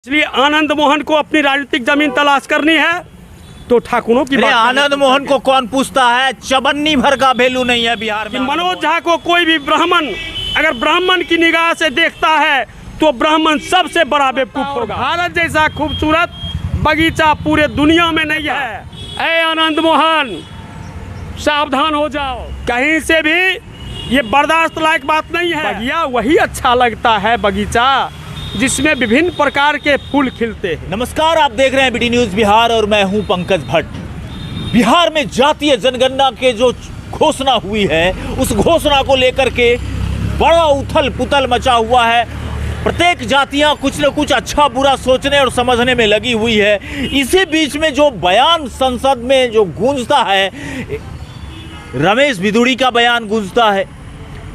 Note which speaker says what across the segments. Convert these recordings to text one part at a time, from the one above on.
Speaker 1: इसलिए आनंद मोहन को अपनी राजनीतिक जमीन तलाश करनी है तो ठाकुरों की बात।
Speaker 2: आनंद मोहन को कौन पूछता है? चबन्नी भर का वैल्यू नहीं है बिहार में।
Speaker 1: मनोज झा को कोई भी ब्राह्मण अगर ब्राह्मण की निगाह से देखता है तो ब्राह्मण सबसे बड़ा बेवकूफ होगा। भारत जैसा खूबसूरत बगीचा पूरे दुनिया में नहीं है। ऐ आनंद मोहन, सावधान हो जाओ, कहीं से भी ये बर्दाश्त लायक बात नहीं है। बगिया वही अच्छा लगता है बगीचा जिसमें विभिन्न प्रकार के फूल खिलते हैं।
Speaker 2: नमस्कार, आप देख रहे हैं बीटी न्यूज बिहार और मैं हूं पंकज भट्ट। बिहार में जातीय जनगणना के जो घोषणा हुई है उस घोषणा को लेकर के बड़ा उथल पुथल मचा हुआ है। प्रत्येक जातियां कुछ न कुछ अच्छा बुरा सोचने और समझने में लगी हुई है। इसी बीच में जो बयान संसद में जो गूंजता है, रमेश बिधूड़ी का बयान गूंजता है,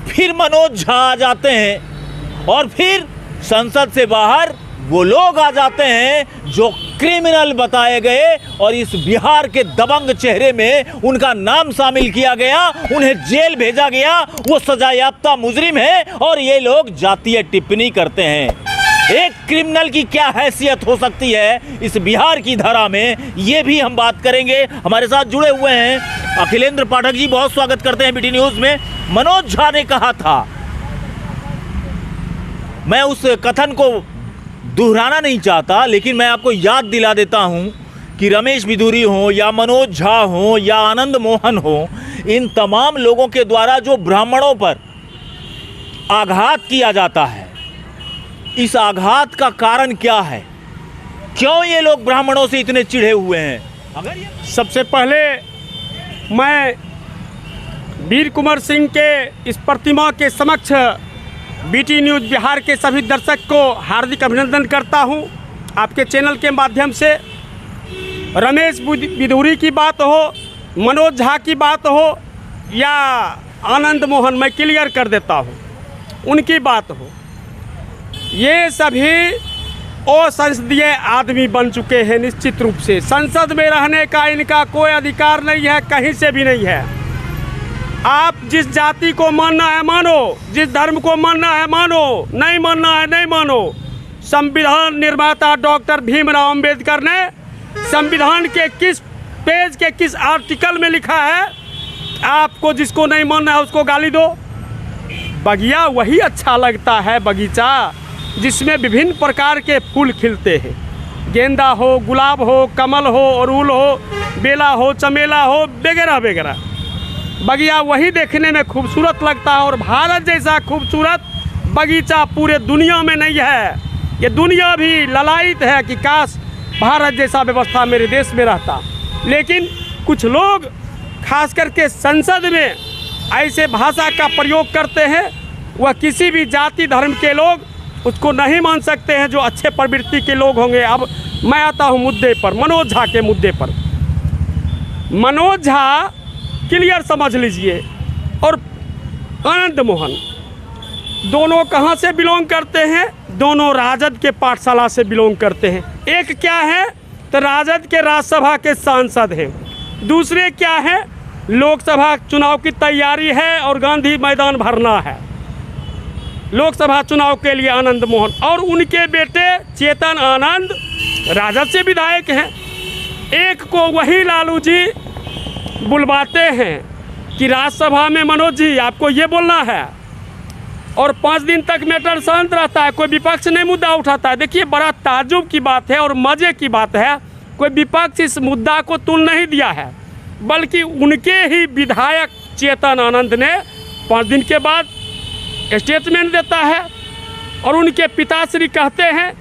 Speaker 2: फिर मनोज झा आ जाते हैं और फिर संसद से बाहर वो लोग आ जाते हैं जो क्रिमिनल बताए गए और इस बिहार के दबंग चेहरे में उनका नाम शामिल किया गया, उन्हें जेल भेजा गया। वो सजायाफ्ता मुजरिम है और ये लोग जातीय टिप्पणी करते हैं। एक क्रिमिनल की क्या हैसियत हो सकती है इस बिहार की धारा में, ये भी हम बात करेंगे। हमारे साथ जुड़े हुए हैं अखिलेंद्र पाठक जी, बहुत स्वागत करते हैं बीटी न्यूज में। मनोज झा ने कहा था, मैं उस कथन को दोहराना नहीं चाहता, लेकिन मैं आपको याद दिला देता हूं कि रमेश बिधूड़ी हो या मनोज झा हो या आनंद मोहन हो, इन तमाम लोगों के द्वारा जो ब्राह्मणों पर आघात किया जाता है, इस आघात का कारण क्या है? क्यों ये लोग ब्राह्मणों से इतने चिढ़े हुए हैं?
Speaker 1: सबसे पहले मैं वीर कुंवर सिंह के इस प्रतिमा के समक्ष बीटी न्यूज़ बिहार के सभी दर्शक को हार्दिक अभिनंदन करता हूं। आपके चैनल के माध्यम से रमेश बिधूड़ी की बात हो, मनोज झा की बात हो या आनंद मोहन, मैं क्लियर कर देता हूं, उनकी बात हो, ये सभी असंसदीय आदमी बन चुके हैं। निश्चित रूप से संसद में रहने का इनका कोई अधिकार नहीं है, कहीं से भी नहीं है। आप जिस जाति को मानना है मानो, जिस धर्म को मानना है मानो, नहीं मानना है नहीं मानो। संविधान निर्माता डॉक्टर भीमराव अंबेडकर ने संविधान के किस पेज के किस आर्टिकल में लिखा है, आपको जिसको नहीं मानना है उसको गाली दो। बगिया वही अच्छा लगता है बगीचा जिसमें विभिन्न प्रकार के फूल खिलते हैं। गेंदा हो, गुलाब हो, कमल हो, अड़हुल हो, बेला हो, चमेला हो, वगैरह वगैरह। बगिया वही देखने में खूबसूरत लगता है और भारत जैसा खूबसूरत बगीचा पूरे दुनिया में नहीं है। ये दुनिया भी ललायित है कि काश भारत जैसा व्यवस्था मेरे देश में रहता। लेकिन कुछ लोग खास करके संसद में ऐसे भाषा का प्रयोग करते हैं, वह किसी भी जाति धर्म के लोग उसको नहीं मान सकते हैं जो अच्छे प्रवृत्ति के लोग होंगे। अब मैं आता हूँ मुद्दे पर, मनोज झा के मुद्दे पर। मनोज झा क्लियर समझ लीजिए और आनंद मोहन दोनों कहाँ से बिलोंग करते हैं? दोनों राजद के पाठशाला से बिलोंग करते हैं। एक क्या है तो राजद के राज्यसभा के सांसद हैं, दूसरे क्या है लोकसभा चुनाव की तैयारी है और गांधी मैदान भरना है लोकसभा चुनाव के लिए आनंद मोहन, और उनके बेटे चेतन आनंद राजद से विधायक हैं। एक को वही लालू जी बुलवाते हैं कि राज्यसभा में मनोज जी आपको ये बोलना है, और 5 दिन तक मैटर शांत रहता है, कोई विपक्ष नहीं मुद्दा उठाता है। देखिए, बड़ा ताज्जुब की बात है और मज़े की बात है, कोई विपक्ष इस मुद्दा को तुल नहीं दिया है, बल्कि उनके ही विधायक चेतन आनंद ने 5 दिन के बाद स्टेटमेंट देता है और उनके पिताश्री कहते हैं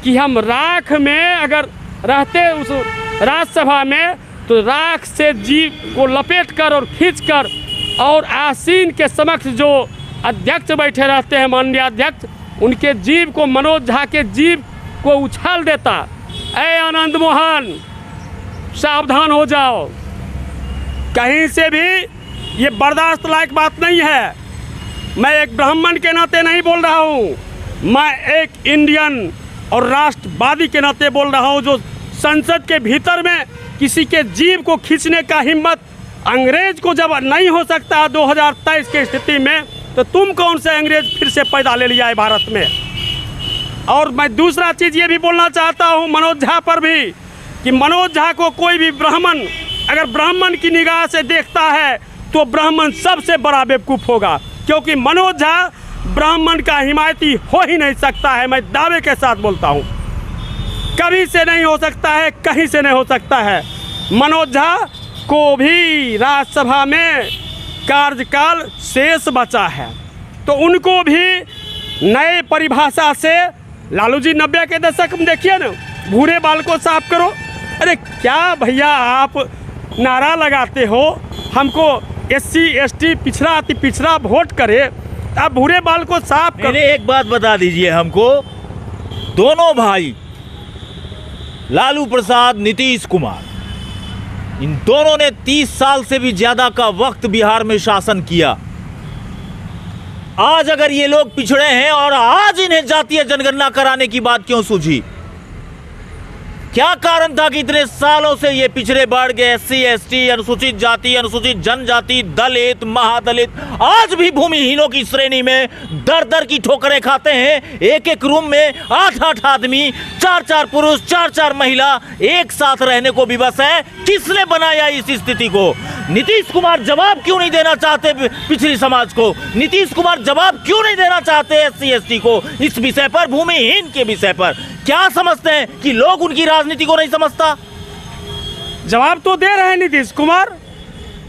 Speaker 1: कि हम राख में अगर रहते उस राज्यसभा में तो राख से जीव को लपेट कर और खींच कर और आसीन के समक्ष जो अध्यक्ष बैठे रहते हैं, माननीय अध्यक्ष, उनके जीव को, मनोज झा के जीव को उछाल देता। ऐ आनंद मोहन, सावधान हो जाओ, कहीं से भी ये बर्दाश्त लायक बात नहीं है। मैं एक ब्राह्मण के नाते नहीं बोल रहा हूँ, मैं एक इंडियन और राष्ट्रवादी के नाते बोल रहा हूँ जो संसद के भीतर में किसी के जीव को खींचने का हिम्मत अंग्रेज को जब नहीं हो सकता 2023 की स्थिति में, तो तुम कौन से अंग्रेज फिर से पैदा ले लिया है भारत में? और मैं दूसरा चीज़ ये भी बोलना चाहता हूँ मनोज झा पर भी कि मनोज झा को कोई भी ब्राह्मण अगर ब्राह्मण की निगाह से देखता है तो ब्राह्मण सबसे बड़ा बेवकूफ़ होगा, क्योंकि मनोज झा ब्राह्मण का हिमायती हो ही नहीं सकता है। मैं दावे के साथ बोलता हूँ, कभी से नहीं हो सकता है, कहीं से नहीं हो सकता है। मनोज झा को भी राज्यसभा में कार्यकाल शेष बचा है, तो उनको भी नए परिभाषा से लालू जी 90 के दशक में देखिए ना, भूरे बाल को साफ करो। अरे क्या भैया आप नारा लगाते हो हमको SC ST पिछड़ा अति पिछड़ा वोट करे, आप भूरे बाल को साफ करो।
Speaker 2: एक बात बता दीजिए हमको, दोनों भाई लालू प्रसाद नीतीश कुमार, इन दोनों ने 30 साल से भी ज्यादा का वक्त बिहार में शासन किया। आज अगर ये लोग पिछड़े हैं और आज इन्हें जातीय जनगणना कराने की बात क्यों सूझी? क्या कारण था कि इतने सालों से ये पिछड़े बढ़ गए? SC ST, अनुसूचित जाति, अनुसूचित जनजाति, दलित, महादलित आज भी भूमिहीनों की श्रेणी में दर दर की ठोकरें खाते हैं। एक एक रूम में 8-8 आदमी, 4-4 पुरुष, 4-4 महिला एक साथ रहने को विवश है। किसने बनाया इस स्थिति को? नीतीश कुमार जवाब क्यों नहीं देना चाहते पिछड़ी समाज को? नीतीश कुमार जवाब क्यों नहीं देना चाहते SC ST को इस विषय पर, भूमिहीन के विषय पर? क्या समझते हैं कि लोग उनकी राजनीति को नहीं समझता?
Speaker 1: जवाब तो दे रहे हैं नीतीश कुमार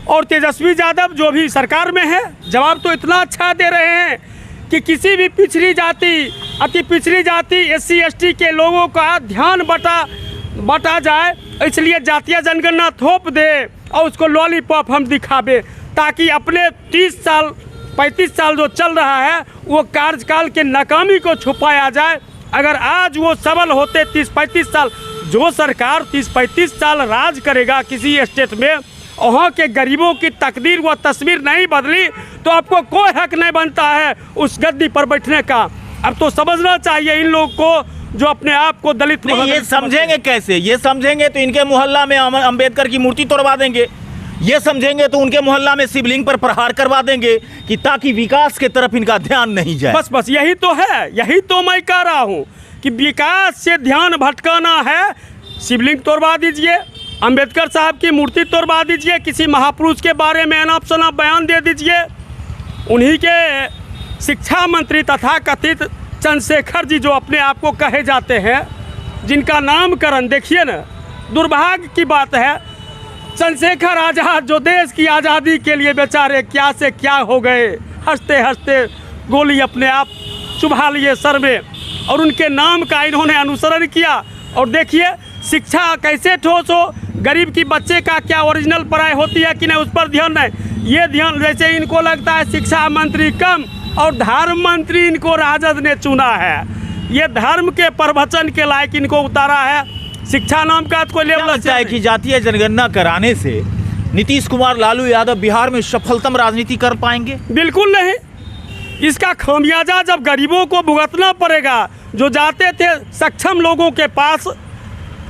Speaker 1: और तेजस्वी यादव जो भी सरकार में है, जवाब तो इतना अच्छा दे रहे हैं कि किसी भी पिछड़ी जाति, अति पिछड़ी जाति, SC ST के लोगों का ध्यान बटा जाए, इसलिए जातीय जनगणना थोप दे और उसको लॉलीपॉप हम दिखावे, ताकि अपने 30 साल 35 साल जो चल रहा है वो कार्यकाल के नाकामी को छुपाया जाए। अगर आज वो सबल होते 30-35 साल, जो सरकार 30-35 साल राज करेगा किसी स्टेट में, वहाँ के गरीबों की तकदीर व तस्वीर नहीं बदली तो आपको कोई हक नहीं बनता है उस गद्दी पर बैठने का। अब तो समझना चाहिए इन लोग को जो अपने आप को दलित।
Speaker 2: ये समझेंगे कैसे? ये समझेंगे तो इनके मोहल्ला में अंबेडकर की मूर्ति तोड़वा देंगे, ये समझेंगे तो उनके मोहल्ला में शिवलिंग पर प्रहार करवा देंगे कि ताकि विकास के तरफ इनका ध्यान नहीं जाए।
Speaker 1: बस यही तो है, यही तो मैं कह रहा हूँ कि विकास से ध्यान भटकाना है। शिवलिंग तोड़वा दीजिए, अंबेडकर साहब की मूर्ति तोड़वा दीजिए, किसी महापुरुष के बारे में अनाप शनाप बयान दे दीजिए। उन्हीं के शिक्षा मंत्री तथा कथित चंद्रशेखर जी जो अपने आप को कहे जाते हैं, जिनका नामकरण देखिए ना, दुर्भाग्य की बात है। चंद्रशेखर आज़ाद जो देश की आज़ादी के लिए बेचारे क्या से क्या हो गए, हंसते हंसते गोली अपने आप चुभा लिए सर में, और उनके नाम का इन्होंने अनुसरण किया। और देखिए शिक्षा कैसे ठोस हो, गरीब की बच्चे का क्या ओरिजिनल पढ़ाई होती है कि नहीं, उस पर ध्यान नहीं। ये ध्यान, जैसे इनको लगता है शिक्षा मंत्री कम और धर्म मंत्री इनको राजद ने चुना है, ये धर्म के प्रवचन के लायक इनको उतारा है। शिक्षा नाम का कोई लेवल
Speaker 2: लगता है कि जातीय जनगणना कराने से नीतीश कुमार, लालू यादव बिहार में सफलतम राजनीति कर पाएंगे?
Speaker 1: बिल्कुल नहीं। इसका खामियाजा जब गरीबों को भुगतना पड़ेगा, जो जाते थे सक्षम लोगों के पास,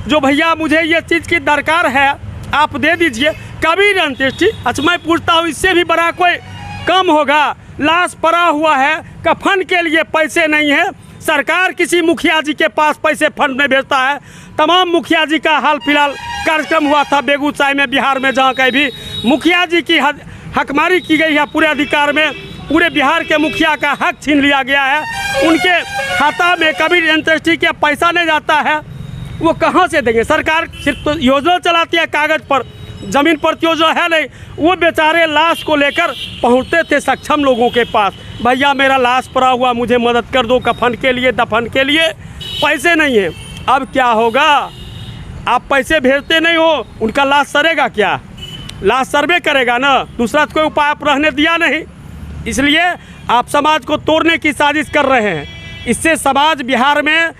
Speaker 1: जो भैया मुझे ये चीज़ की दरकार है आप दे दीजिए, कभी नहीं अंत्येष्टि। अच्छा मैं पूछता हूँ, इससे भी बड़ा कोई कम होगा? लाश पड़ा हुआ है, कफन के लिए पैसे नहीं है, सरकार किसी मुखिया जी के पास पैसे फंड में भेजता है। तमाम मुखिया जी का हाल फिलहाल कार्यक्रम हुआ था बेगूसराय में, बिहार में, जहाँ कहीं भी मुखिया जी की हकमारी की गई है, पूरे अधिकार में पूरे बिहार के मुखिया का हक छीन लिया गया है। उनके खाता में कभी अंत्येष्टि के पैसा नहीं जाता है, वो कहाँ से देंगे? सरकार सिर्फ तो योजना चलाती है कागज़ पर, ज़मीन पर योजना है नहीं। वो बेचारे लाश को लेकर पहुँचते थे सक्षम लोगों के पास, भैया मेरा लाश पड़ा हुआ, मुझे मदद कर दो कफन के लिए, दफन के लिए पैसे नहीं है। अब क्या होगा? आप पैसे भेजते नहीं हो, उनका लाश सरेगा क्या? लाश सर्वे करेगा ना, दूसरा कोई उपाय आप रहने दिया नहीं। इसलिए आप समाज को तोड़ने की साजिश कर रहे हैं। इससे समाज बिहार में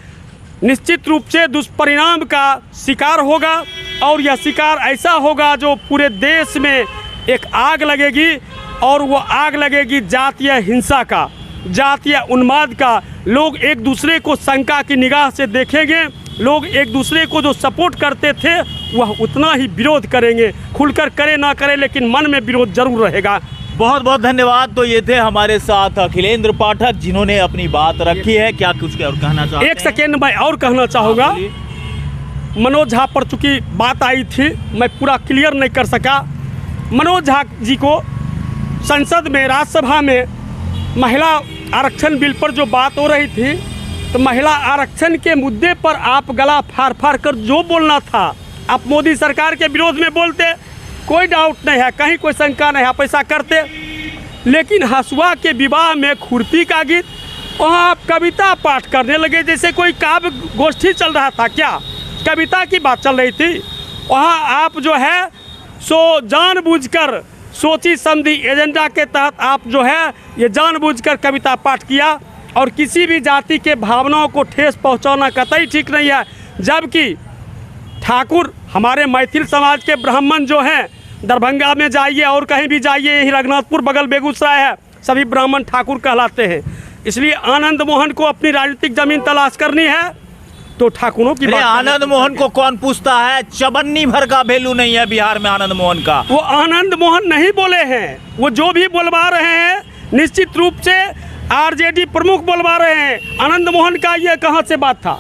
Speaker 1: निश्चित रूप से दुष्परिणाम का शिकार होगा, और यह शिकार ऐसा होगा जो पूरे देश में एक आग लगेगी, और वो आग लगेगी जातीय हिंसा का, जातीय उन्माद का। लोग एक दूसरे को शंका की निगाह से देखेंगे, लोग एक दूसरे को जो सपोर्ट करते थे वह उतना ही विरोध करेंगे, खुलकर करे ना करे लेकिन मन में विरोध जरूर रहेगा।
Speaker 2: बहुत बहुत धन्यवाद। तो ये थे हमारे साथ अखिलेंद्र पाठक, जिन्होंने अपनी बात रखी है। क्या कुछ और कहना चाहते हैं?
Speaker 1: एक सेकेंड मैं और कहना चाहूँगा। मनोज झा पर चूंकि बात आई थी, मैं पूरा क्लियर नहीं कर सका। मनोज झा जी को संसद में, राज्यसभा में महिला आरक्षण बिल पर जो बात हो रही थी, तो महिला आरक्षण के मुद्दे पर आप गला फाड़ फाड़ कर जो बोलना था, आप मोदी सरकार के विरोध में बोलते, कोई डाउट नहीं है, कहीं कोई शंका नहीं, आप ऐसा करते। लेकिन हसुआ के विवाह में खुरपी का गीत, वहाँ आप कविता पाठ करने लगे, जैसे कोई काव्य गोष्ठी चल रहा था क्या, कविता की बात चल रही थी। वहाँ आप जो है सो जानबूझकर सोची समझी एजेंडा के तहत आप जो है ये जानबूझकर कविता पाठ किया, और किसी भी जाति के भावनाओं को ठेस पहुंचाना कतई ठीक नहीं है। जबकि ठाकुर, हमारे मैथिल समाज के ब्राह्मण जो हैं, दरभंगा में जाइए और कहीं भी जाइए, यही रघुनाथपुर बगल बेगूसराय है, सभी ब्राह्मण ठाकुर कहलाते हैं। इसलिए आनंद मोहन को अपनी राजनीतिक जमीन तलाश करनी है तो ठाकुरों की बात।
Speaker 2: आनंद मोहन को कौन पूछता है? चबन्नी भर का वैल्यू नहीं है बिहार में आनंद मोहन का।
Speaker 1: वो आनंद मोहन नहीं बोले हैं, वो जो भी बोलवा रहे हैं निश्चित रूप से आरजेडी प्रमुख बोलवा रहे हैं। आनंद मोहन का ये कहाँ से बात था?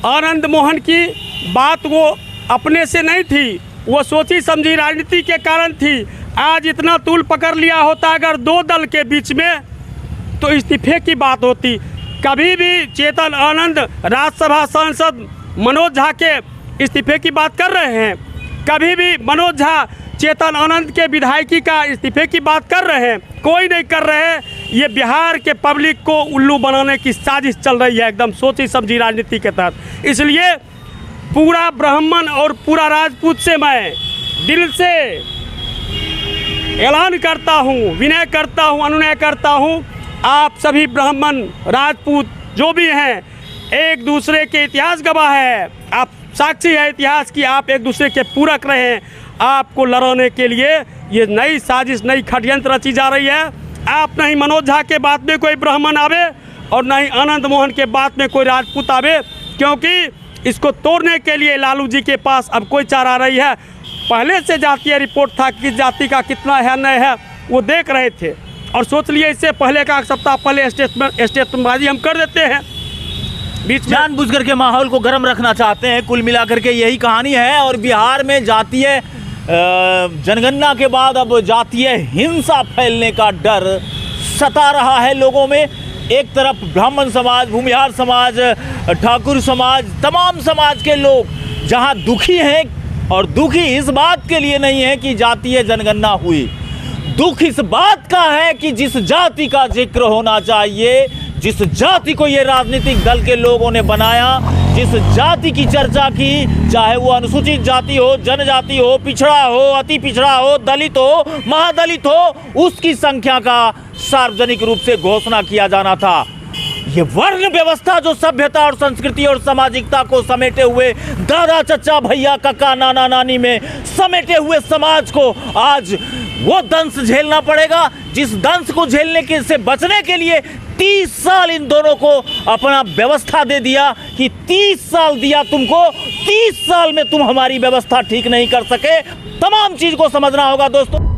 Speaker 1: आनंद मोहन की बात वो अपने से नहीं थी, वो सोची समझी राजनीति के कारण थी। आज इतना तूल पकड़ लिया होता अगर दो दल के बीच में, तो इस्तीफे की बात होती। कभी भी चेतन आनंद राज्यसभा सांसद मनोज झा के इस्तीफे की बात कर रहे हैं, कभी भी मनोज झा चेतन आनंद के विधायकी का इस्तीफे की बात कर रहे हैं? कोई नहीं कर रहे हैं। ये बिहार के पब्लिक को उल्लू बनाने की साजिश चल रही है, एकदम सोची समझी राजनीति के तहत। इसलिए पूरा ब्राह्मण और पूरा राजपूत से मैं दिल से ऐलान करता हूँ, विनय करता हूँ, अनुनय करता हूँ, आप सभी ब्राह्मण राजपूत जो भी हैं, एक दूसरे के इतिहास गवाह है, आप साक्षी है इतिहास की, आप एक दूसरे के पूरक रहे। आपको लड़ाने के लिए ये नई साजिश, नई षड्यंत्र रची जा रही है। आप नहीं मनोज झा के बात में कोई ब्राह्मण आवे और नहीं आनंद मोहन के बात में कोई राजपूत आवे, क्योंकि इसको तोड़ने के लिए लालू जी के पास अब कोई चारा नहीं है। पहले से जातीय रिपोर्ट था, किस जाति का कितना है नहीं है, वो देख रहे थे और सोच लिए इससे पहले का, एक सप्ताह पहले स्टेटमेंटबाजी हम कर देते हैं। बीच
Speaker 2: जानबूझ करके माहौल को गर्म रखना चाहते हैं। कुल मिलाकर के यही कहानी है। और बिहार में जातीय जनगणना के बाद अब जातीय हिंसा फैलने का डर सता रहा है लोगों में। एक तरफ ब्राह्मण समाज, भूमिहार समाज, ठाकुर समाज, तमाम समाज के लोग जहां दुखी हैं, और दुखी इस बात के लिए नहीं है कि जातीय जनगणना हुई, दुख इस बात का है कि जिस जाति का जिक्र होना चाहिए, जिस जाति को ये राजनीतिक दल के लोगों ने बनाया, जिस जाति की चर्चा की, चाहे वो अनुसूचित जाति हो, जनजाति हो, पिछड़ा हो, अति पिछड़ा हो, दलित हो, महादलित हो, उसकी संख्या का सार्वजनिक रूप से घोषणा किया जाना था। ये वर्ण व्यवस्था जो सभ्यता और संस्कृति और सामाजिकता को समेटे हुए, दादा चचा भैया काका नाना नानी में समेटे हुए समाज को आज वो दंश झेलना पड़ेगा, जिस दंश को झेलने के से बचने के लिए 30 साल इन दोनों को अपना व्यवस्था दे दिया कि 30 साल दिया तुमको, 30 साल में तुम हमारी व्यवस्था ठीक नहीं कर सके। तमाम चीज को समझना होगा दोस्तों।